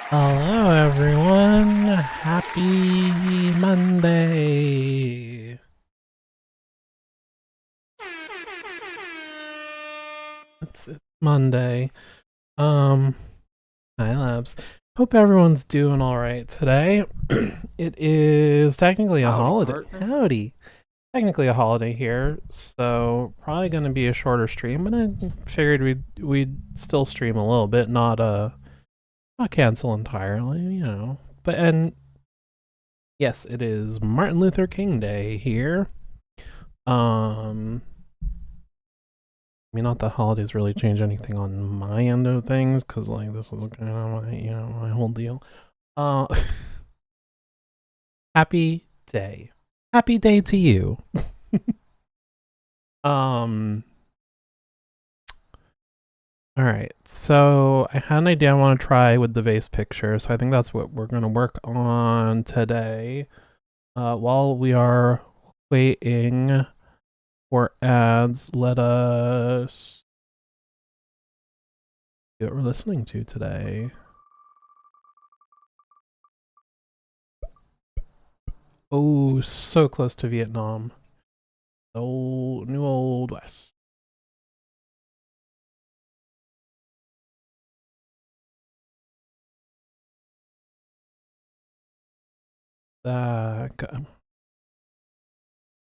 Hello, everyone. Happy Monday. It's Monday. Um, Hi, Labs. Hope everyone's doing all right today. It is technically a Howdy, holiday. partner. Howdy. Technically a holiday here, so probably going to be a shorter stream, but I figured we'd still stream a little bit, not cancel entirely. And yes, it is Martin Luther King Day here. I mean, not that holidays really change anything on my end of things, because like this is kind of my whole deal. Uh, happy day, happy day to you. um, all right. So I had an idea I want to try with the vase picture, so I think that's what we're gonna work on today. While we are waiting for ads, let us see what we're listening to today. Oh, so close to Vietnam. New old west. I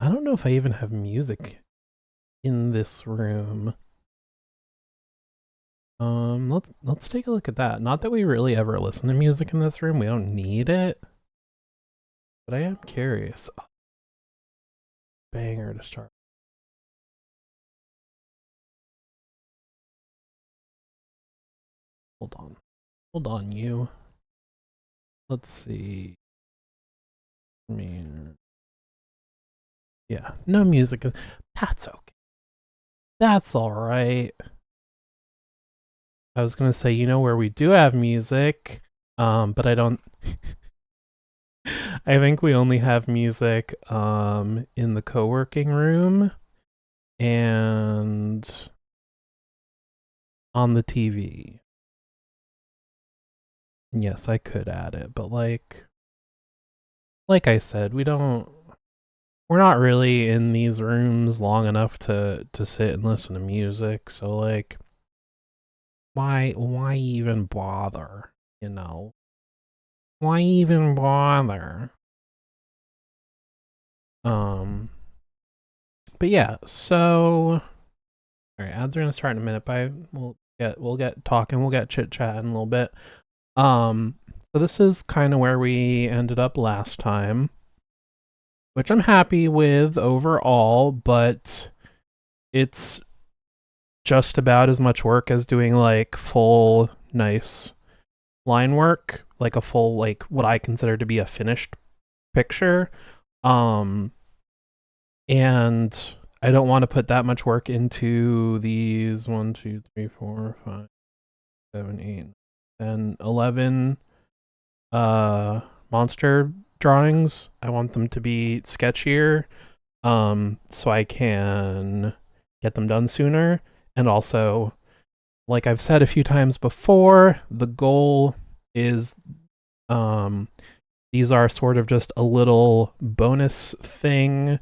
don't know if I even have music in this room. Let's take a look at that. Not that we really ever listen to music in this room. We don't need it. But I am curious. Oh, banger to start. Hold on. Hold on, you. Let's see. I mean, yeah, no music. That's okay. That's all right. I was gonna say, where we do have music, but I don't. I think we only have music in the co-working room and on the TV. Yes, I could add it, but like I said, we're not really in these rooms long enough to sit and listen to music, so like why even bother, you know? Why even bother? Um but yeah, so all right, ads are gonna start in a minute. We'll get talking. We'll get chit chat in a little bit. So this is kind of where we ended up last time, which I'm happy with overall, but it's just about as much work as doing like full nice line work, like a full like what I consider to be a finished picture. Um, and I don't want to put that much work into these 1, 2, 3, 4, 5, 7, 8, 10, 11 monster drawings. I want them to be sketchier, so I can get them done sooner. And also, like I've said a few times before, the goal is um these are sort of just a little bonus thing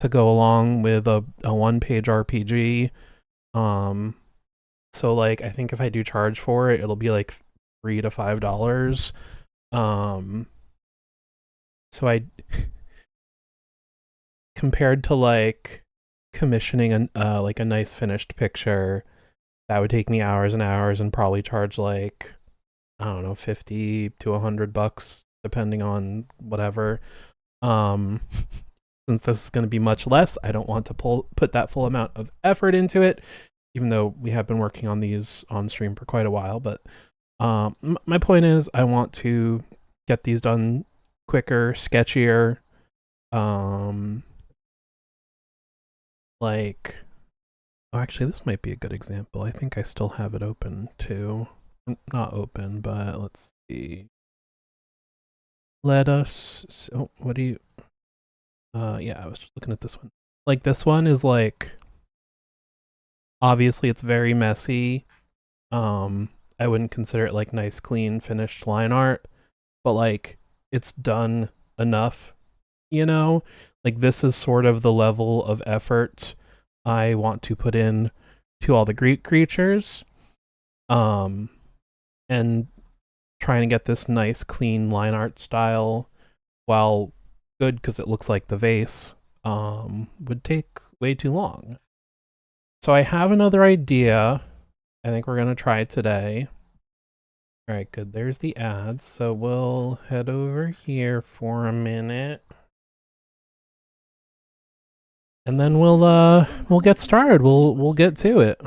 to go along with a one-page RPG. Um, so like I think if I do charge for it, it'll be like $3 to $5. Um, so I compared to like commissioning like a nice finished picture, that would take me hours and hours and probably charge like I don't know, 50 to $100 depending on whatever. Um, since this is going to be much less, I don't want to put that full amount of effort into it, even though we have been working on these on stream for quite a while. But my point is, I want to get these done quicker, sketchier. Um, like, oh, actually, this might be a good example. I think I still have it open too. Not open, but let's see. Let us. Oh, what do you? Yeah, I was just looking at this one. Like this one is like obviously it's very messy. Um, I wouldn't consider it like nice, clean, finished line art, but like it's done enough, you know? Like this is sort of the level of effort I want to put in to all the Greek creatures. And trying to get this nice, clean line art style, while good because it looks like the vase, would take way too long. So I have another idea. I think we're going to try it today. All right, good. There's the ads. So we'll head over here for a minute. And then we'll get started. We'll get to it.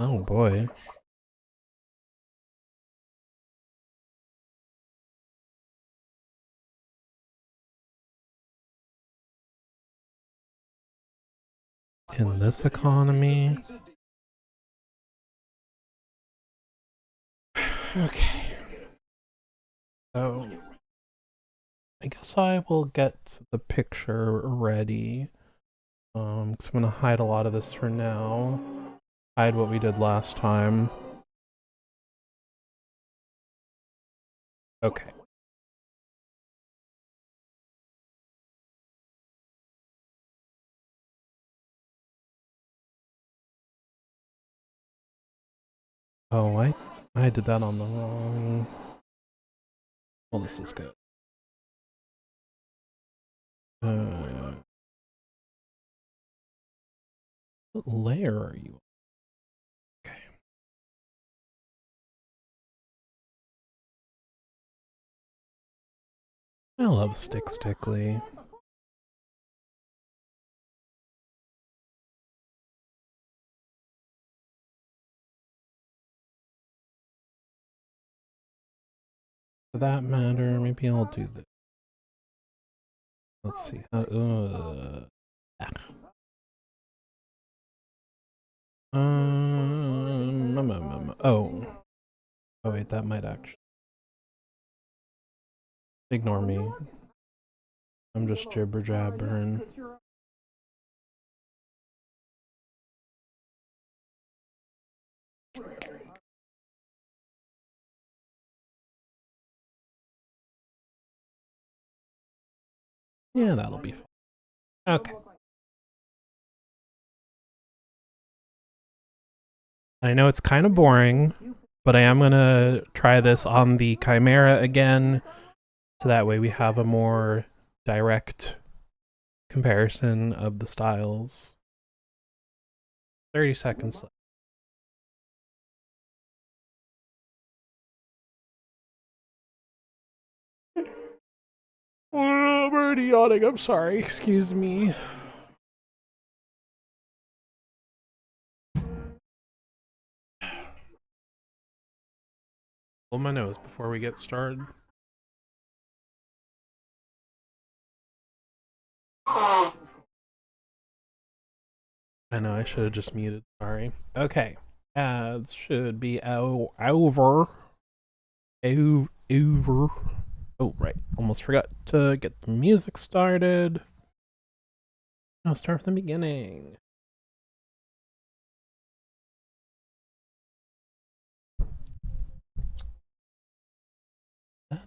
Oh boy. In this economy. Okay. So I guess I will get the picture ready. Because I'm gonna hide a lot of this for now. Hide what we did last time. Okay. Oh, I did that on the wrong. Well, this is good. What layer are you? Okay. I love Stickly. For that matter, maybe I'll do this. Let's see. Oh. Oh wait, that might actually. Ignore me. I'm just jibber jabbering. Yeah, that'll be fine. Okay. I know it's kind of boring, but I am gonna try this on the Chimera again, so that way we have a more direct comparison of the styles. 30 seconds left. I'm already yawning, I'm sorry, excuse me. Blow my nose before we get started. I know, I should have just muted, sorry. Okay, ads should be over. Over. Oh, right, almost forgot to get the music started. I'll start from the beginning.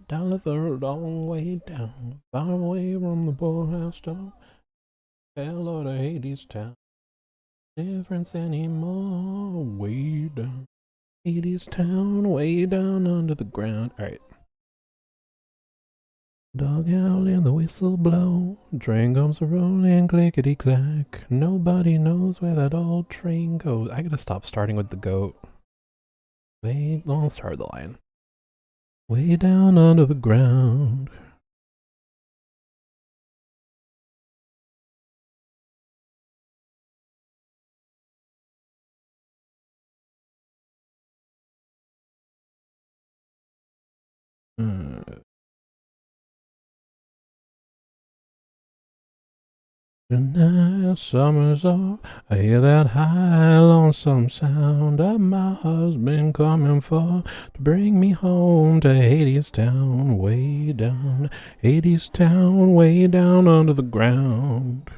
Down the long way down, far away from the poorhouse door. Hello to Hades Town. Difference anymore. Way down. Hades Town, way down under the ground. Alright. Dog howling, the whistle blow. Train comes a rolling, clickety clack. Nobody knows where that old train goes. I gotta stop starting with the goat. Wait, I'll start the line. Way down under the ground. Tonight, summer's off. I hear that high, lonesome sound of my husband coming for to bring me home to Hades Town, way down, Hades Town, way down under the ground.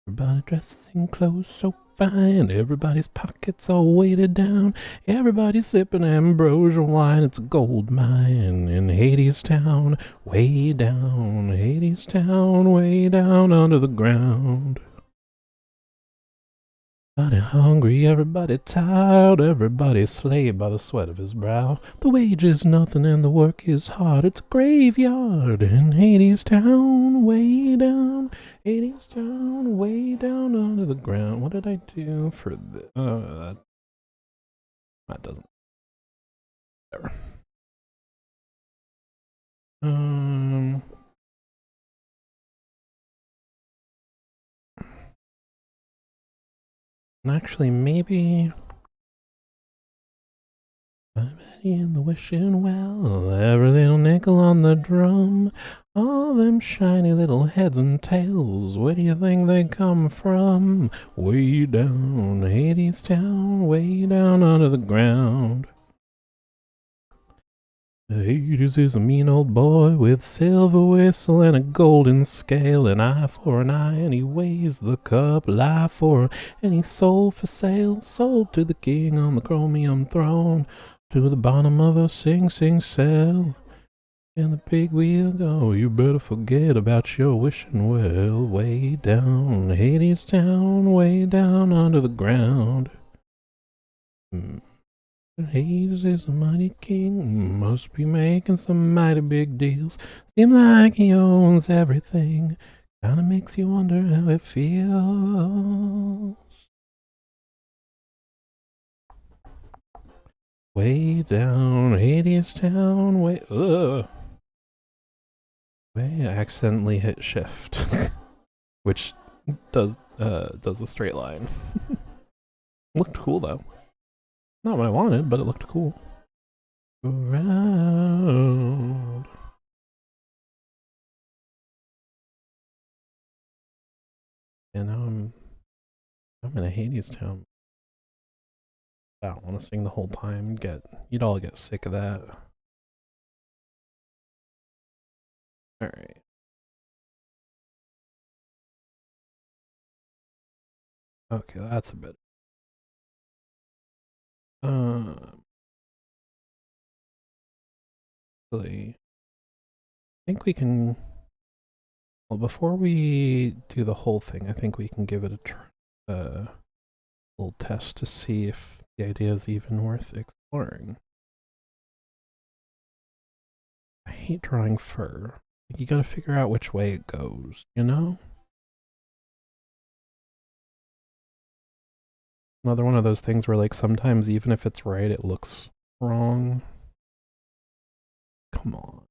Everybody dresses in clothes so fine. Everybody's pockets are weighted down. Everybody's sipping ambrosia wine. It's a gold mine in Hades Town. Way down, Hades Town, way down under the ground. Everybody hungry, everybody tired, everybody slaved by the sweat of his brow. The wage is nothing and the work is hard. It's a graveyard in Hades Town, way down, Hades Town, way down under the ground. What did I do for the? That doesn't. Whatever. Actually, maybe. I'm in the wishing well, every little nickel on the drum, all them shiny little heads and tails, where do you think they come from? Way down, Hades Town, way down under the ground. Hades is a mean old boy with silver whistle and a golden scale, an eye for an eye, and he weighs the cup, lie for any soul for sale, sold to the king on the chromium throne, to the bottom of a Sing Sing cell. And the big wheel go, you better forget about your wishing well, way down, Hades Town, way down under the ground. Hades is a mighty king, must be making some mighty big deals. Seems like he owns everything, kinda makes you wonder how it feels. Way down, Hades Town, way, I accidentally hit shift, which does a straight line. Looked cool though. Not what I wanted, but it looked cool. Around. And now I'm in a Hades Town. I don't want to sing the whole time. You'd all get sick of that. All right. Okay, that's a bit. Really, I think we can. Well, before we do the whole thing, I think we can give it a little test to see if the idea is even worth exploring. I hate drawing fur. You gotta figure out which way it goes, you know? Another one of those things where, like, sometimes even if it's right, it looks wrong. Come on.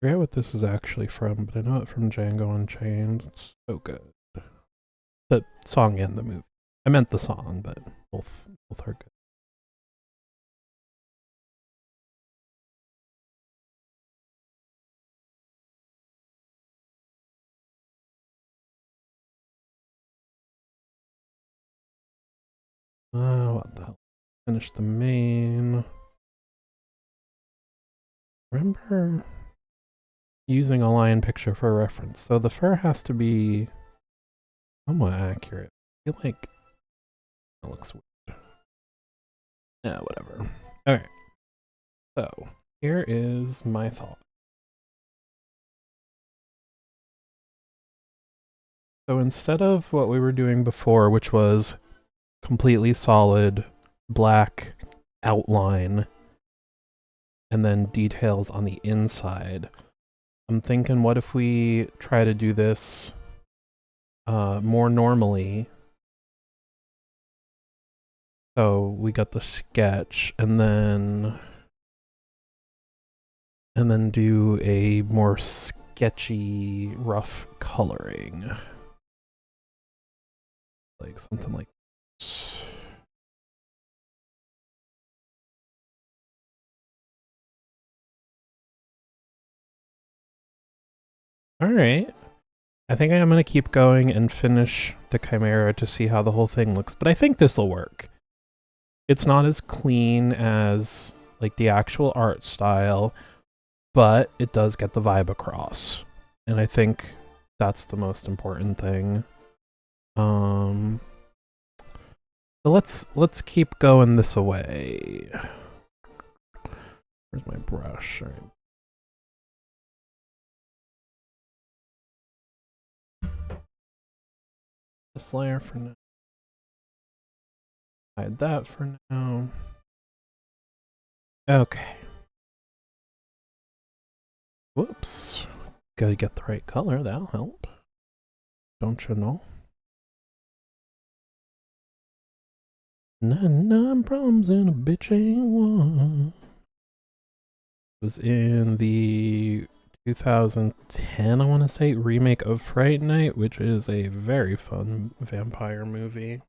I forget what this is actually from, but I know it from Django Unchained. It's so good. The song and the movie. I meant the song, but both are good. What the hell? Finish the main. Remember using a lion picture for a reference. So the fur has to be somewhat accurate. I feel like it looks weird. Yeah, whatever. Alright. So here is my thought. So instead of what we were doing before, which was completely solid black outline and then details on the inside, I'm thinking, what if we try to do this more normally? So we got the sketch and then do a more sketchy, rough coloring. Like something like this. All right. I think I'm going to keep going and finish the Chimera to see how the whole thing looks, but I think this will work. It's not as clean as like the actual art style, but it does get the vibe across. And I think that's the most important thing. So let's keep going this way. Where's my brush? All right. This layer for now. Hide that for now. Okay. Whoops. Gotta get the right color, that'll help. Don't you know? 99 problems and a bitch ain't one. It was in the 2010, I want to say, remake of Fright Night, which is a very fun vampire movie.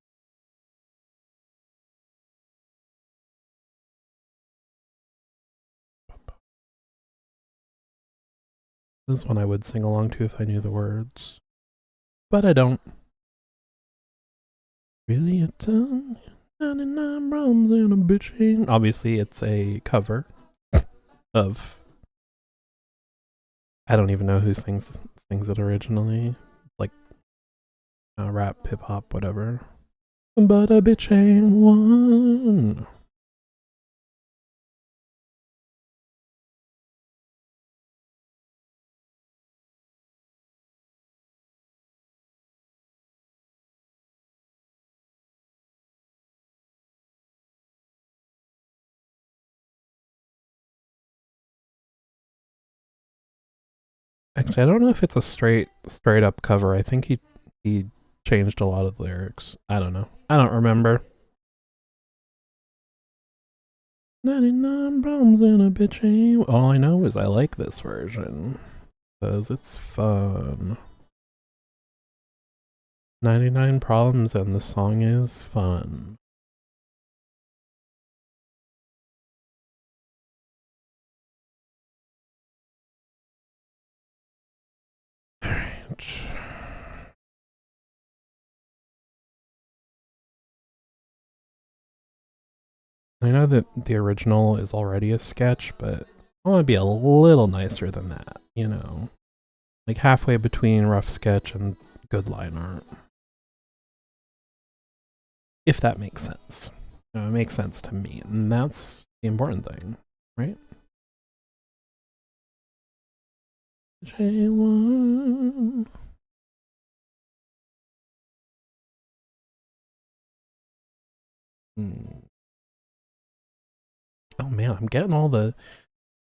This one I would sing along to if I knew the words, but I don't. Really a ton? 99 problems and a bitch ain't. Obviously, it's a cover of. I don't even know who sings it originally. Like rap, hip hop, whatever. But a bitch ain't one. Actually, I don't know if it's a straight up cover. I think he changed a lot of the lyrics. I don't know. I don't remember. 99 problems and a bitch ain't. All I know is I like this version because it's fun. 99 problems and the song is fun. Alright. I know that the original is already a sketch, but I want to be a little nicer than that, you know? Like halfway between rough sketch and good line art. If that makes sense. You know, it makes sense to me, and that's the important thing, right? J1. Oh man, I'm getting all the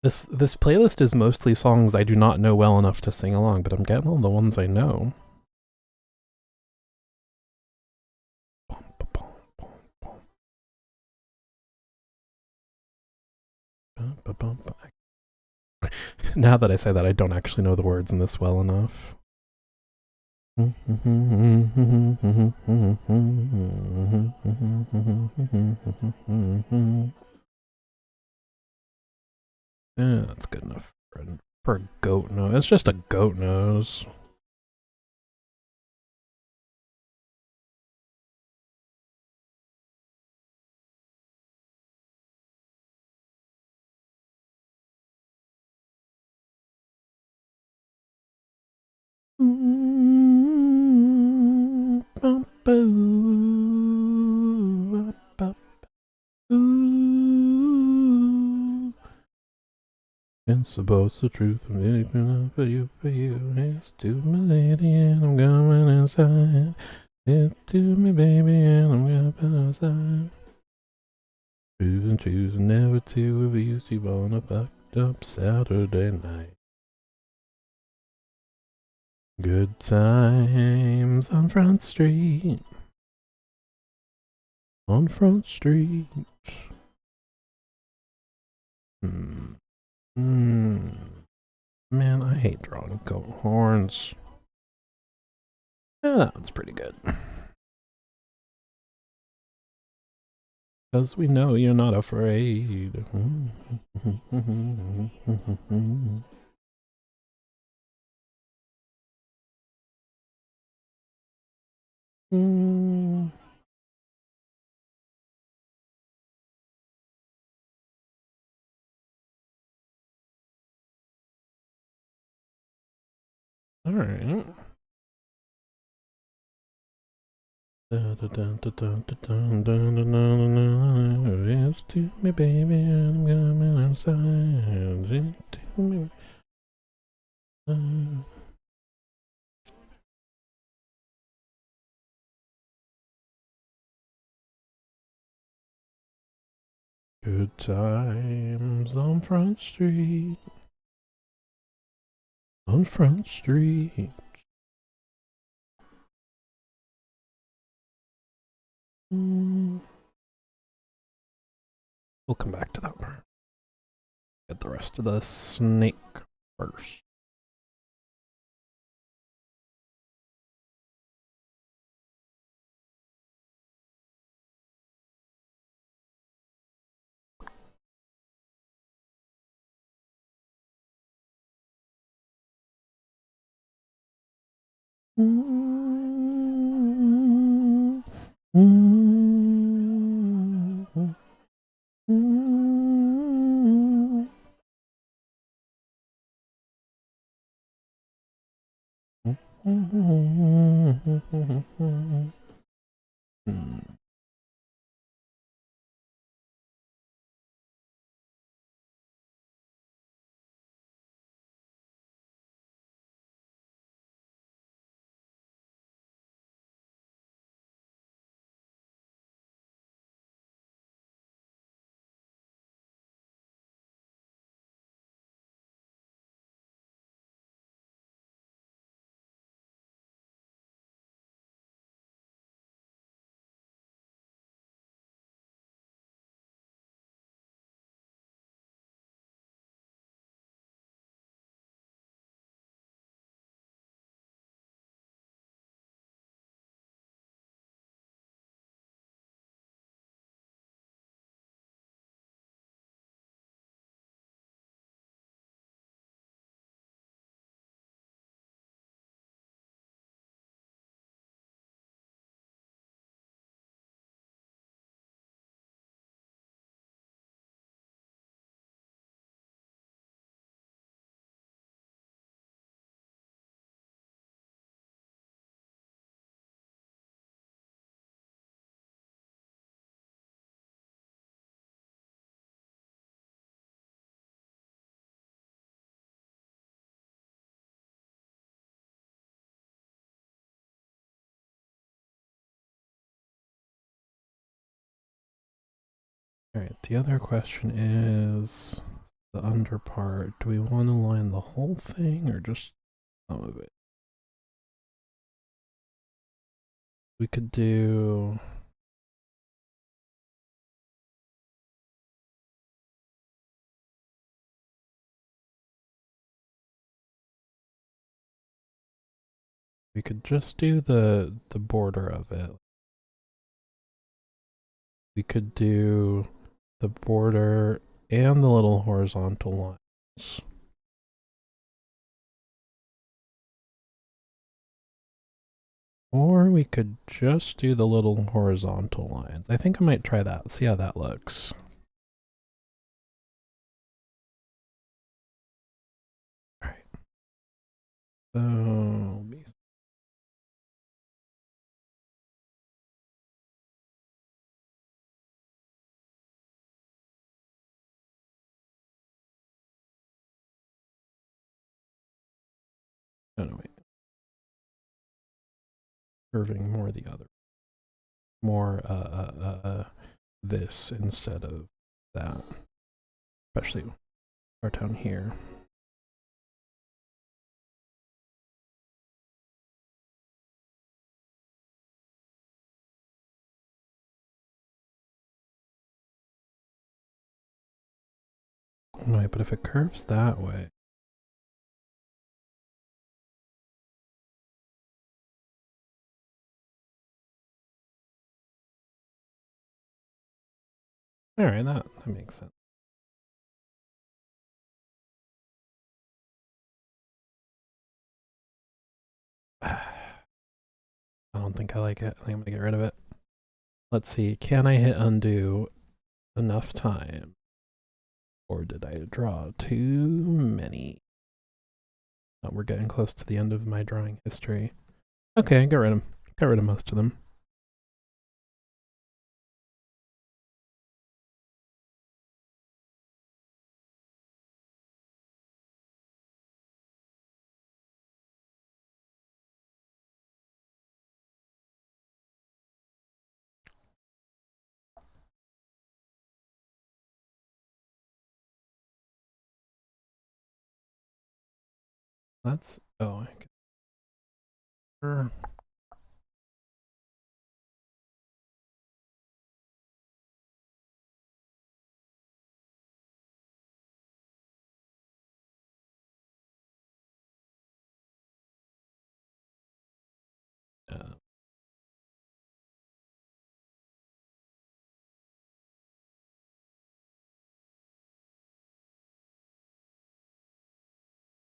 this playlist is mostly songs I do not know well enough to sing along, but I'm getting all the ones I know. Now that I say that, I don't actually know the words in this well enough. Yeah, that's good enough for a goat nose. It's just a goat nose. And suppose the truth of anything for you is to my lady and I'm going inside. It's to me baby and I'm going inside. Choosing never to abuse you on a fucked up Saturday night. Good times on Front Street. On Front Street. Man, I hate drawing goat horns. Yeah, that one's pretty good. Because we know you're not afraid. Mm. All right. It's to me, baby, I'm coming inside. It's to me. Good times on Front Street. On Front Street. We'll come back to that part. Get the rest of the snake first. Alright, the other question is the under part. Do we want to line the whole thing or just some of it? We could do... We could just do the border of it. We could do the border and the little horizontal lines. Or we could just do the little horizontal lines. I think I might try that, see how that looks. Alright. So, oh no, wait. Curving more the other. More, this instead of that. Especially our down here. Right, but if it curves that way. Alright, that makes sense. I don't think I like it. I think I'm gonna get rid of it. Let's see. Can I hit undo enough time? Or did I draw too many? Oh, we're getting close to the end of my drawing history. Okay, got rid of most of them. That's oh, sure.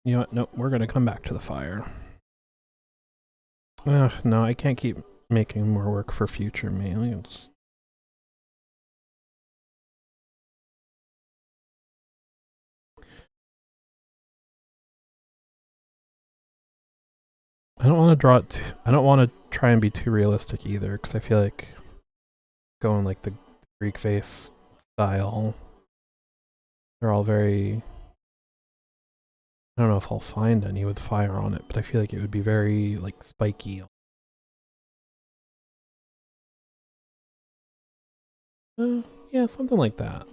You know what? Nope, we're gonna come back to the fire. Ugh, no, I can't keep making more work for future me. I don't want to draw it. I don't want to try and be too realistic either, because I feel like going like the Greek face style, they're all very. I don't know if I'll find any with fire on it, but I feel like it would be very like spiky. Yeah, something like that.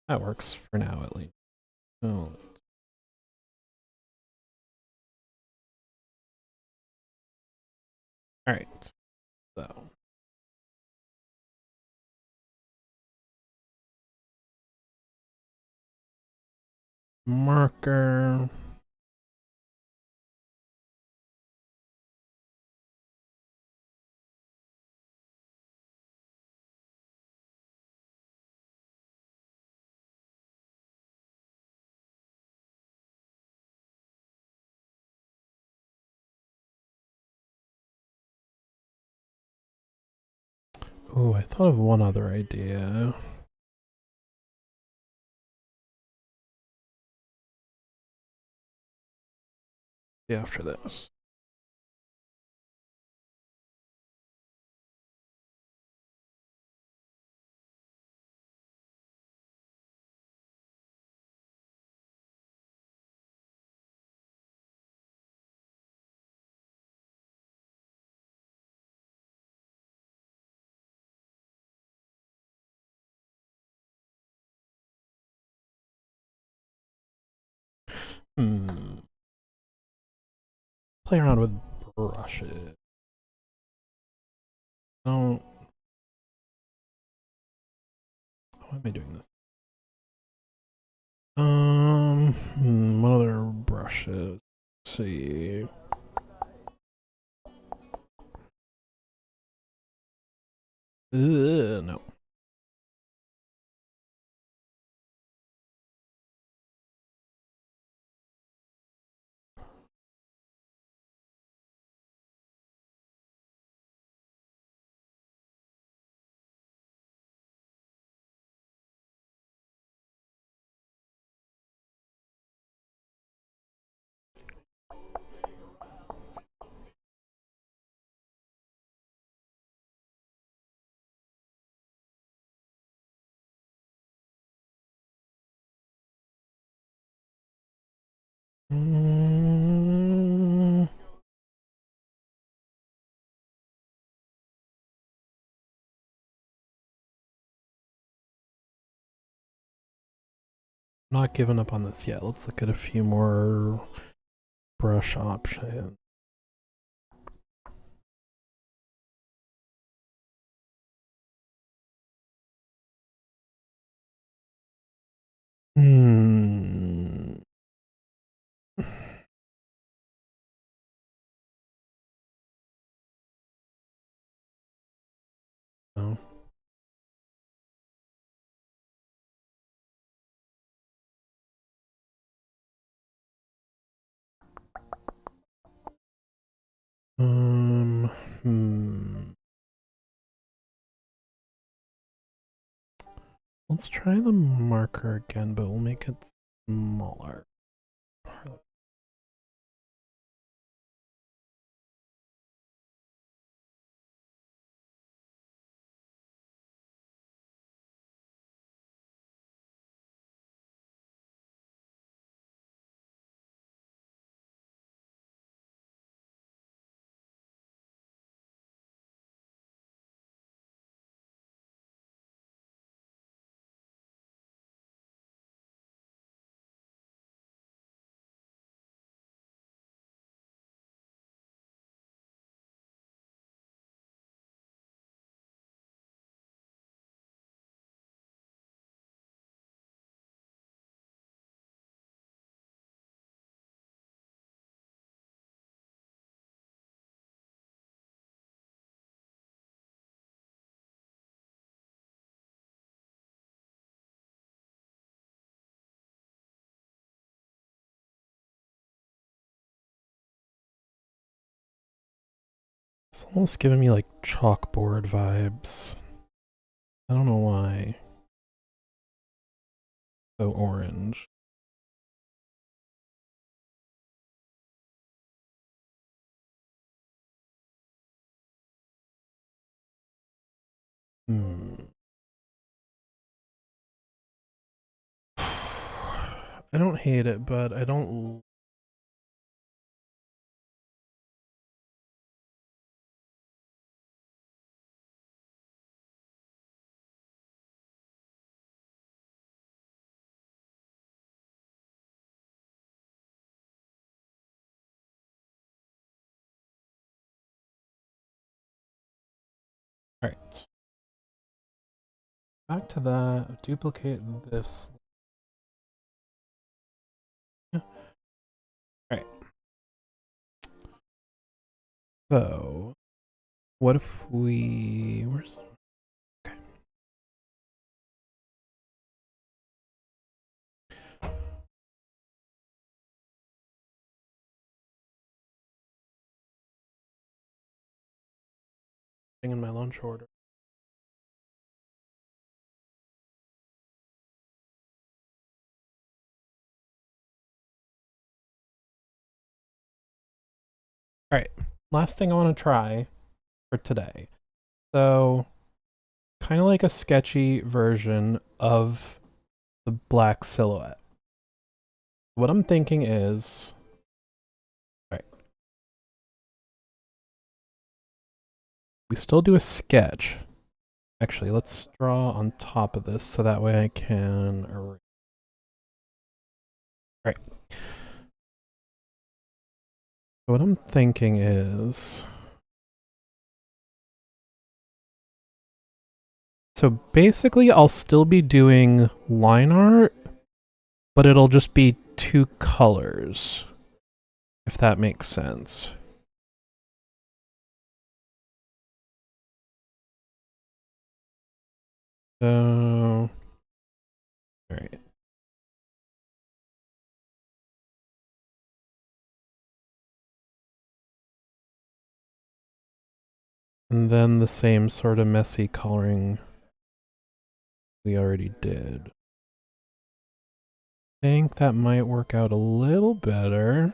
That works for now, at least. Oh. All right. So marker. Oh, I thought of one other idea. Yeah, after this. Play around with brushes. Don't. Why am I doing this? What other brushes? Let's see. No. Mm, not giving up on this yet. Let's look at a few more brush options. Hmm. No. Hmm. Let's try the marker again, but we'll make it smaller. It's almost giving me like chalkboard vibes. I don't know why. So orange. I don't hate it, but I don't. Alright. Back to that. Duplicate this. Yeah. Alright. So, what if we. Where's. Okay. In my lunch order. Alright. Last thing I want to try for today. So, kind of like a sketchy version of the black silhouette. What I'm thinking is. Alright. We still do a sketch. Actually, let's draw on top of this so that way I can erase. Right. So what I'm thinking is. So basically, I'll still be doing line art, but it'll just be two colors, if that makes sense. So, all right. And then the same sort of messy coloring we already did. I think that might work out a little better.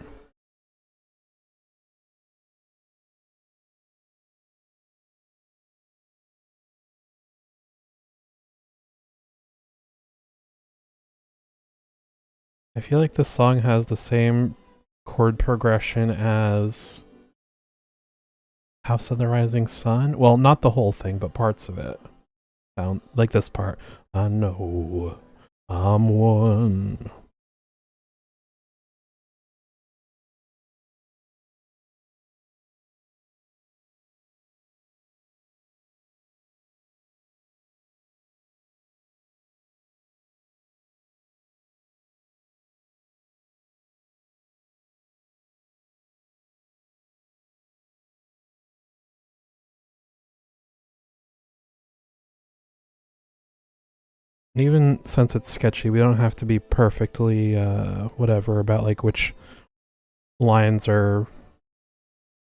I feel like this song has the same chord progression as House of the Rising Sun. Well, not the whole thing, but parts of it. Sound like this part. I know I'm one. And even since it's sketchy, we don't have to be perfectly whatever about like which lines are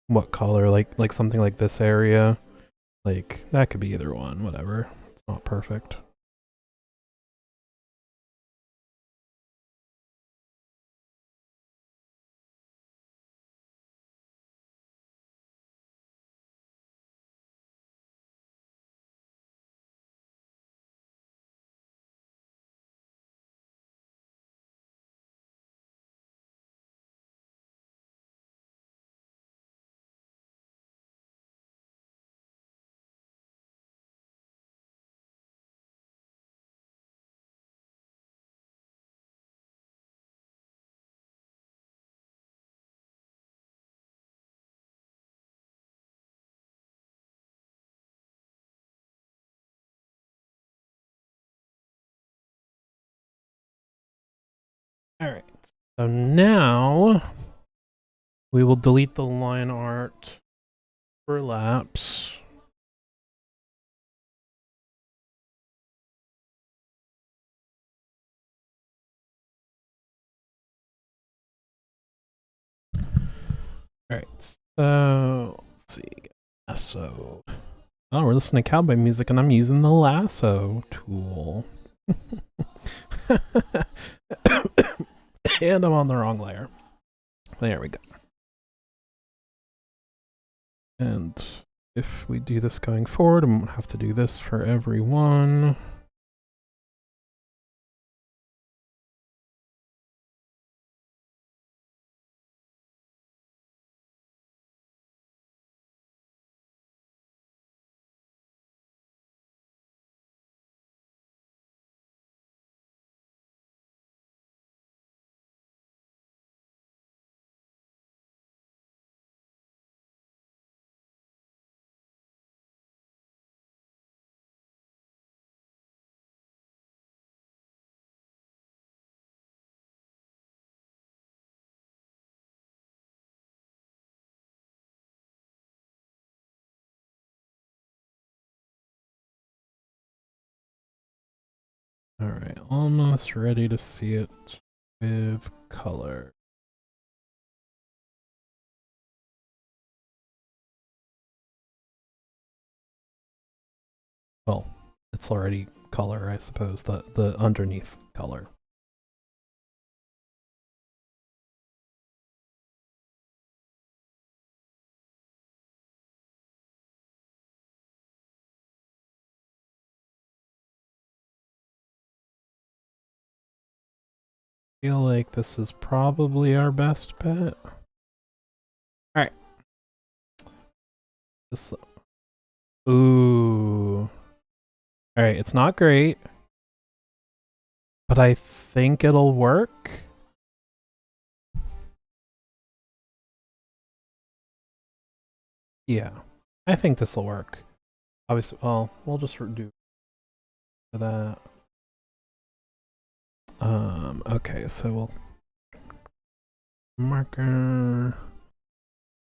what color, like something like this area. Like, that could be either one, whatever. It's not perfect. Alright, so now we will delete the line art overlaps. Alright, so let's see. Lasso. Oh, we're listening to cowboy music and I'm using the lasso tool. And I'm on the wrong layer. There we go. And if we do this going forward, I'm gonna have to do this for everyone. Alright, almost ready to see it with color. Well, it's already color, I suppose, the underneath color. I feel like this is probably our best bet. Alright. This. Ooh. Alright, it's not great, but I think it'll work. Yeah, I think this will work. Obviously, well, we'll just do that. Okay, so we'll marker.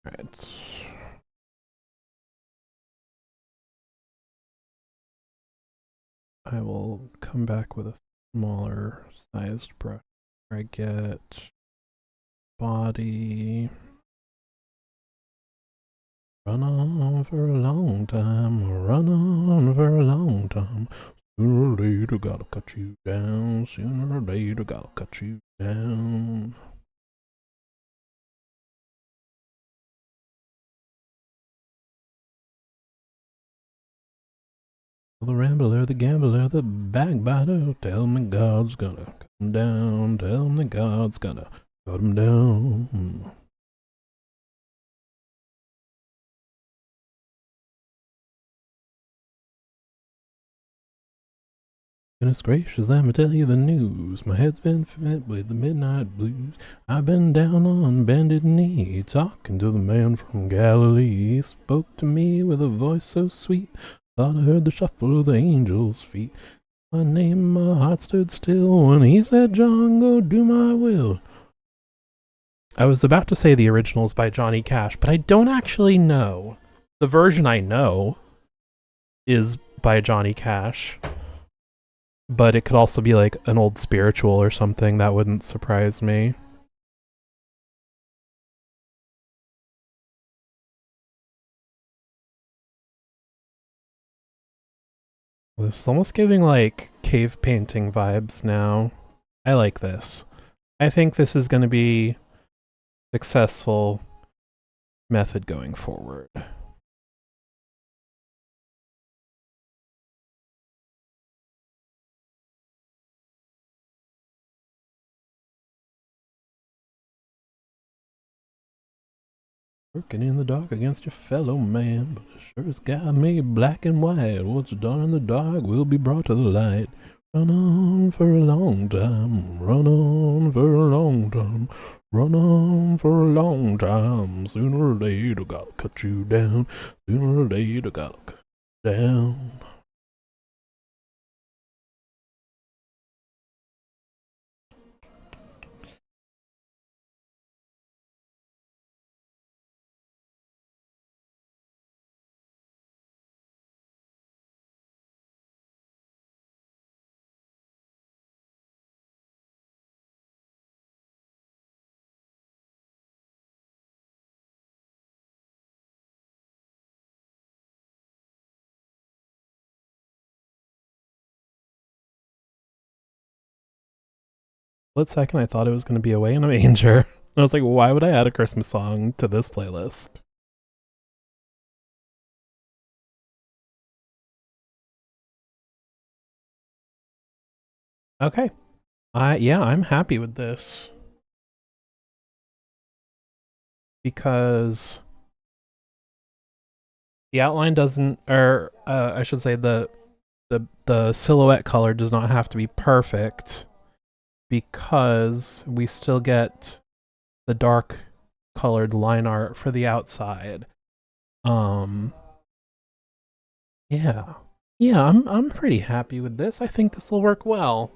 Alright. I will come back with a smaller sized brush. I get body. Run on for a long time, run on for a long time. Sooner or later, gotta cut you down. Sooner or later, gotta cut you down. The rambler, the gambler, the backbiter, tell me God's gonna come down. Tell me God's gonna cut him down. Goodness gracious, let me tell you the news. My head's been fed with the midnight blues. I've been down on bended knee, talking to the man from Galilee. He spoke to me with a voice so sweet, thought I heard the shuffle of the angels' feet. My name, my heart stood still when he said, John, go do my will. I was about to say the original's by Johnny Cash, but I don't actually know. The version I know is by Johnny Cash. But it could also be like an old spiritual or something. That wouldn't surprise me. This is almost giving like cave painting vibes now. I like this. I think this is going to be successful method going forward. Working in the dark against your fellow man, but it sure has got me black and white. What's done in the dark will be brought to the light. Run on for a long time, run on for a long time, run on for a long time. Sooner or later, gotta cut you down. Sooner or later, gotta cut you down. Split second, I thought it was going to be Away in a Manger. I was like, why would I add a Christmas song to this playlist? Okay. Yeah, I'm happy with this. Because the outline doesn't, or I should say the silhouette color does not have to be perfect, because we still get the dark colored line art for the outside. Yeah. Yeah, I'm pretty happy with this. I think this will work well.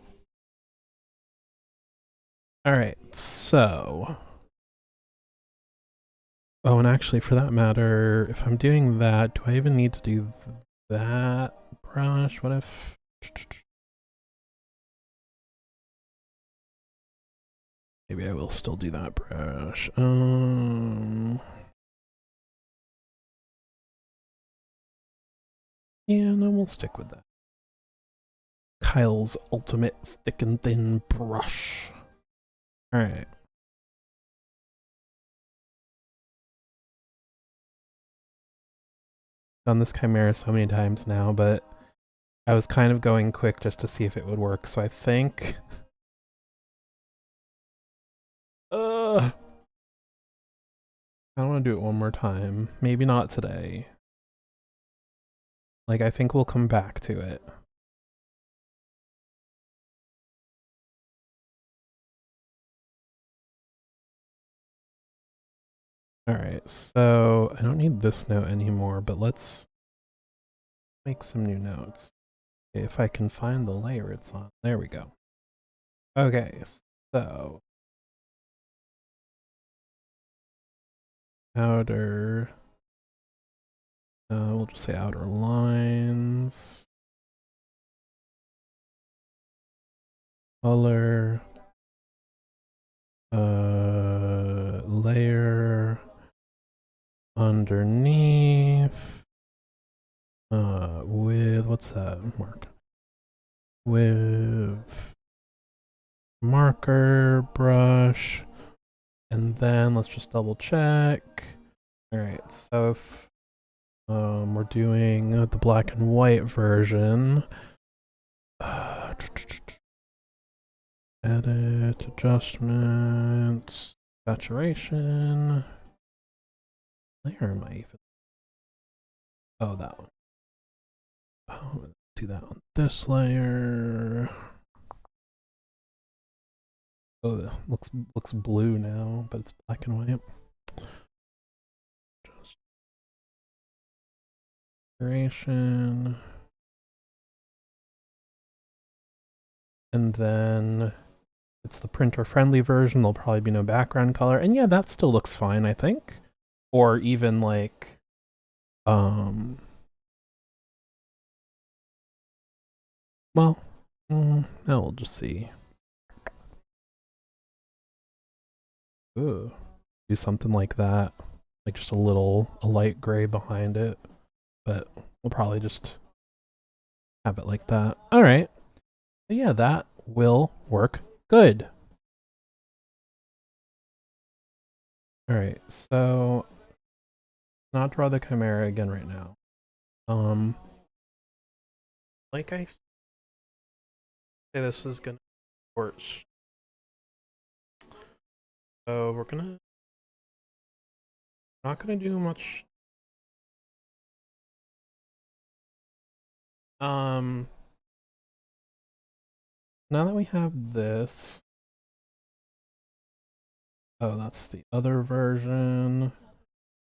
All right. So, oh, and actually for that matter, if I'm doing that, do I even need to do that brush? What if maybe I will still do that brush. Yeah, no, we'll stick with that. Kyle's ultimate thick and thin brush. All right. Done this chimera so many times now, but I was kind of going quick just to see if it would work. So I think, I don't want to do it one more time. Maybe not today. Like, I think we'll come back to it. Alright, so I don't need this note anymore, but let's make some new notes. If I can find the layer it's on. There we go. Okay, so outer, we'll just say outer lines, color, layer underneath, with, what's that mark? With marker brush, and then let's just double check. All right, so if we're doing the black and white version, edit, adjustments, saturation. Layer am I even? Oh, that one. Oh, do that on this layer. Oh, that looks blue now, but it's black and white. Just saturation. And then it's the printer friendly version. There'll probably be no background color. And yeah, that still looks fine, I think. Or even like, well, we'll just see. Ooh, do something like that. Like just a light gray behind it. But we'll probably just have it like that. All right. But yeah, that will work good. All right. So not draw the chimera again right now. Like I say, this is gonna work. So we're not gonna do much. Now that we have this, oh, that's the other version.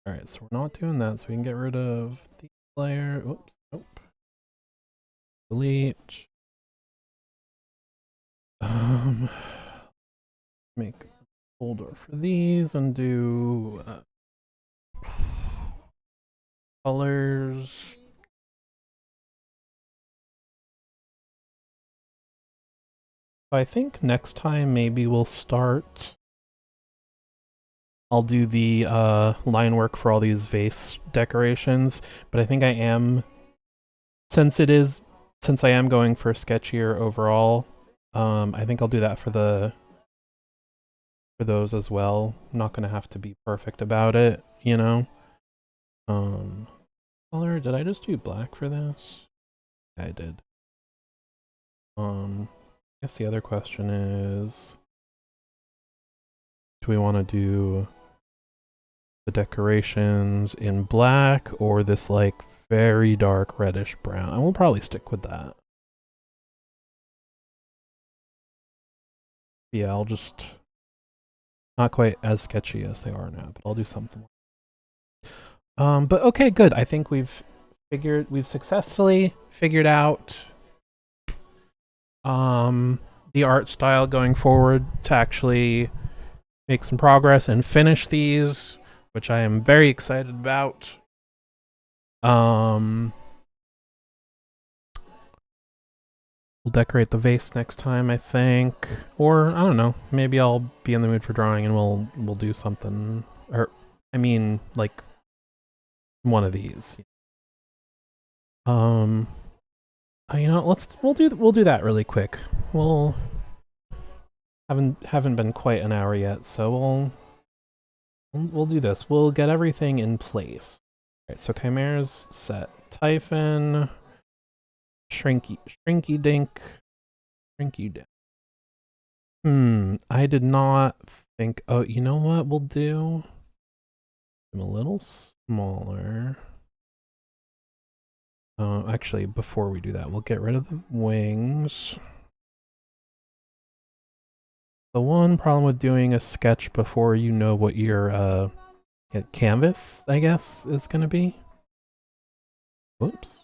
All right, so we're not doing that, so we can get rid of the layer. Oops, nope. Delete. Make a folder for these and do colors. I think next time maybe we'll start. I'll do the line work for all these vase decorations, but I think I am, since I am going for sketchier overall, I think I'll do that for those as well. I'm not gonna have to be perfect about it, you know. Color, did I just do black for this? Yeah, I did. I guess the other question is, do we want to do the decorations in black or this like very dark reddish brown? And we'll probably stick with that. Yeah, I'll just, not quite as sketchy as they are now, but I'll do something. But okay, good. I think we've successfully figured out the art style going forward to actually make some progress and finish these, which I am very excited about. We'll decorate the vase next time, I think. Or I don't know, maybe I'll be in the mood for drawing and we'll do something, or I mean like one of these. You know, we'll do that really quick. We'll haven't been quite an hour yet, so we'll do this. We'll get everything in place. All right, so Chimera's set. Typhon, Shrinky Dink. I did not think. Oh, you know what we'll do? I'm a little smaller. Actually, before we do that, we'll get rid of the wings. The one problem with doing a sketch before you know what your canvas, I guess, is gonna be. Whoops.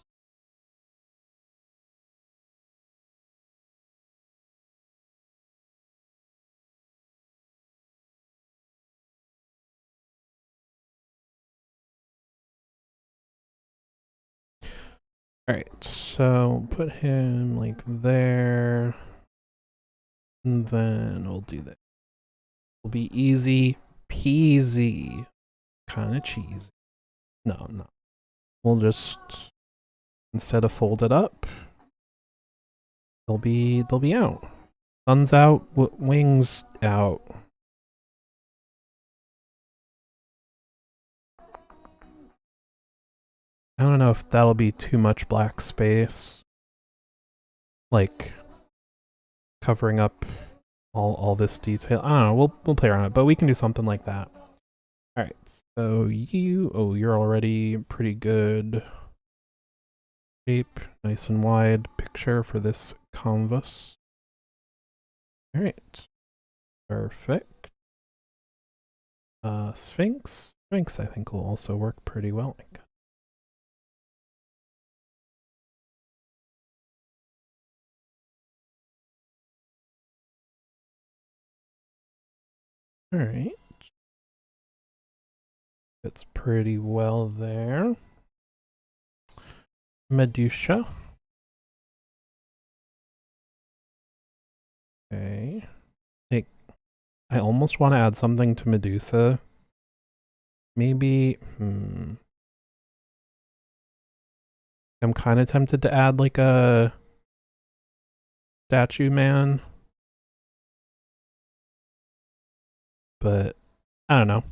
Alright, so put him like there. And then we'll do that. It'll be easy peasy. Kinda cheesy. No. We'll just, instead of fold it up, they'll be out. Sun's out, wings out. I don't know if that'll be too much black space. Like covering up all this detail. I don't know, we'll play around it, but we can do something like that. Alright, so you're already pretty good. Shape, nice and wide picture for this canvas. Alright. Perfect. Sphinx. Sphinx I think will also work pretty well. Alright. Fits pretty well there. Medusa. Okay. I almost want to add something to Medusa. Maybe, I'm kind of tempted to add like a statue man, but I don't know.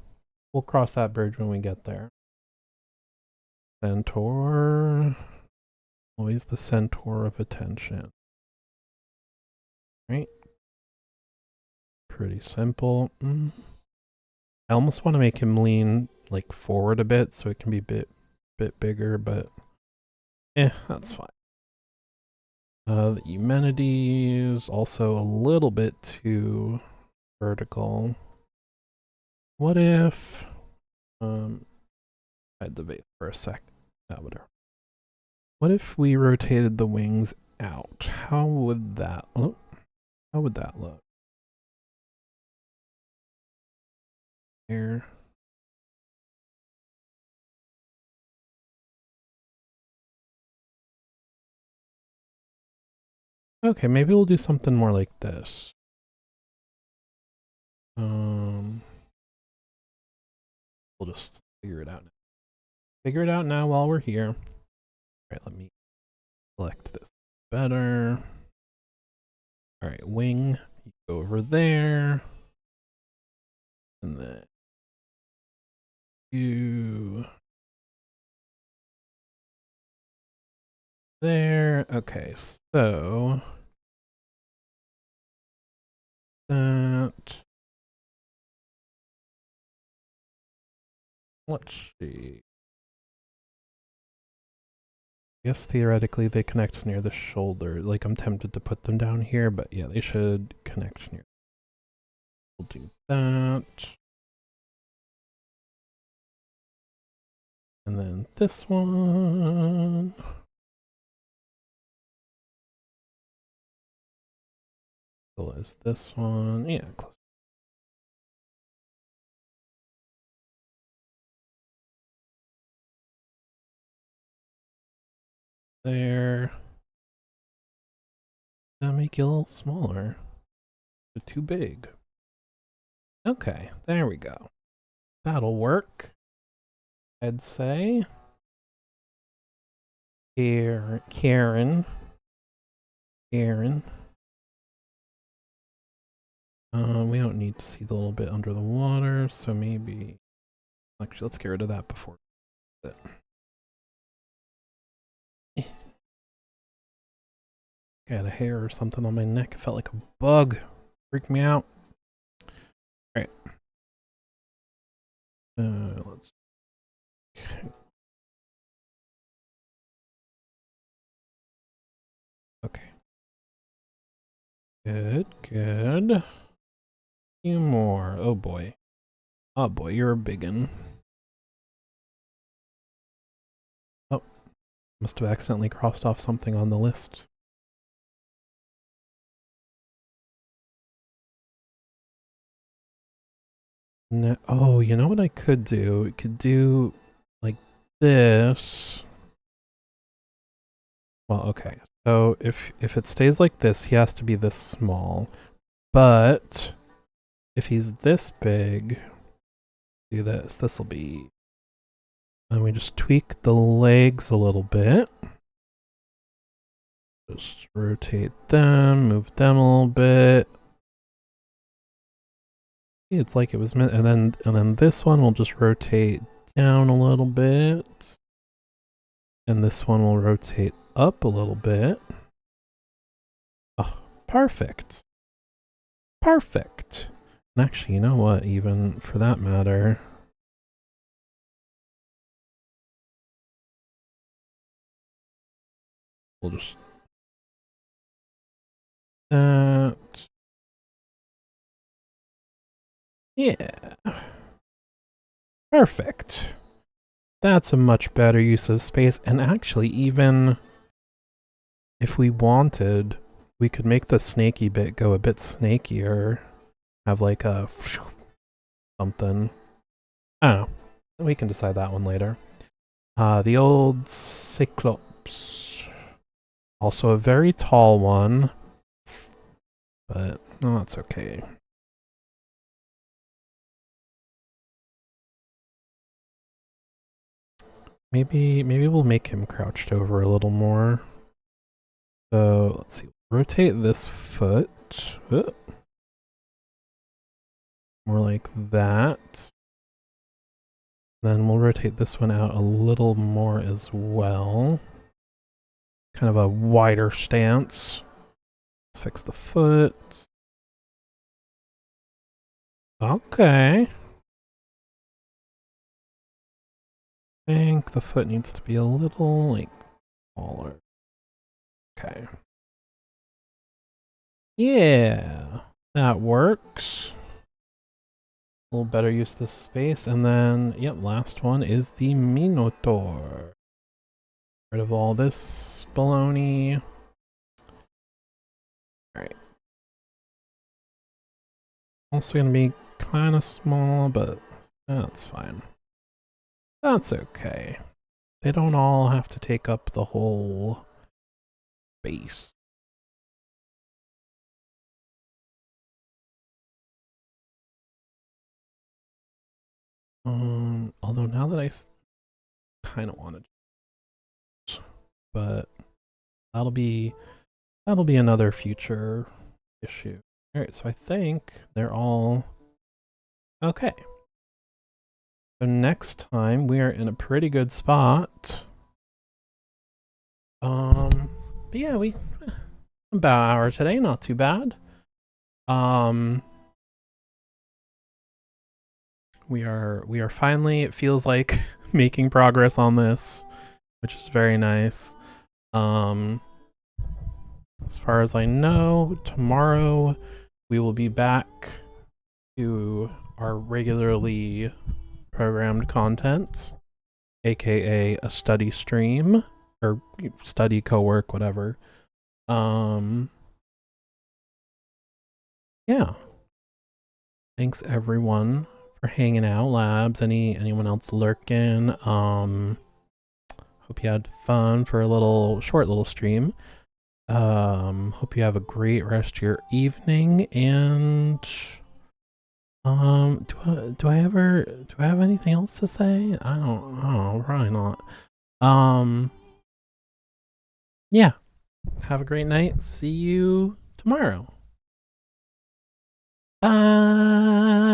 We'll cross that bridge when we get there. Centaur. Always the centaur of attention. Right? Pretty simple. I almost want to make him lean like forward a bit so it can be a bit bigger, but that's fine. The Eumenides also a little bit too vertical. What if hide the vase for a sec. What if we rotated the wings out? How would that look? Here. Okay, maybe we'll do something more like this. We'll just figure it out now. Figure it out now while we're here. All right, let me select this better. All right, wing, you go over there. And then you there. Okay, so that, let's see. I guess theoretically they connect near the shoulder. Like I'm tempted to put them down here, but yeah, they should connect near. We'll do that. And then this one. So is this one? Yeah, close. There. I'll make you a little smaller. They're too big. Okay, there we go. That'll work. I'd say. Here, Karen. We don't need to see the little bit under the water, so maybe. Actually, let's get rid of that before. I had a hair or something on my neck. It felt like a bug. Freaked me out. All right. Let's. Okay. Good. A few more. Oh boy. Oh boy, you're a biggin. Oh. Must have accidentally crossed off something on the list. No, oh, you know what I could do? I could do like this. Well, okay. So if it stays like this, he has to be this small. But if he's this big, do this. This will be. And we just tweak the legs a little bit. Just rotate them, move them a little bit. It's like it was meant, and then this one will just rotate down a little bit, and this one will rotate up a little bit. Oh, perfect. And actually, you know what? Even for that matter, we'll just that. Yeah. Perfect. That's a much better use of space. And actually, even if we wanted, we could make the snaky bit go a bit snakier. Have like a something. I don't know. We can decide that one later. The old Cyclops. Also a very tall one. But, no, that's okay. Maybe we'll make him crouched over a little more. So let's see. Rotate this foot. More like that. Then we'll rotate this one out a little more as well. Kind of a wider stance. Let's fix the foot. Okay. I think the foot needs to be a little, like, smaller. Okay. Yeah, that works. A little better use this space. And then, yep, last one is the Minotaur. Rid of all this baloney. Alright. Also gonna be kind of small, but that's fine. That's okay. They don't all have to take up the whole space. Although now that I kind of want to, but that'll be another future issue. All right, so I think they're all okay. So next time we are in a pretty good spot. But yeah, about an hour today, not too bad. We are finally, it feels like, making progress on this, which is very nice. As far as I know, tomorrow we will be back to our regularly programmed content, aka a study stream or study co-work, whatever. Yeah. Thanks everyone for hanging out, Labs. Anyone else lurking? Hope you had fun for a short little stream. Hope you have a great rest of your evening, and do I have anything else to say? I don't know, probably not. Yeah. Have a great night. See you tomorrow. Bye.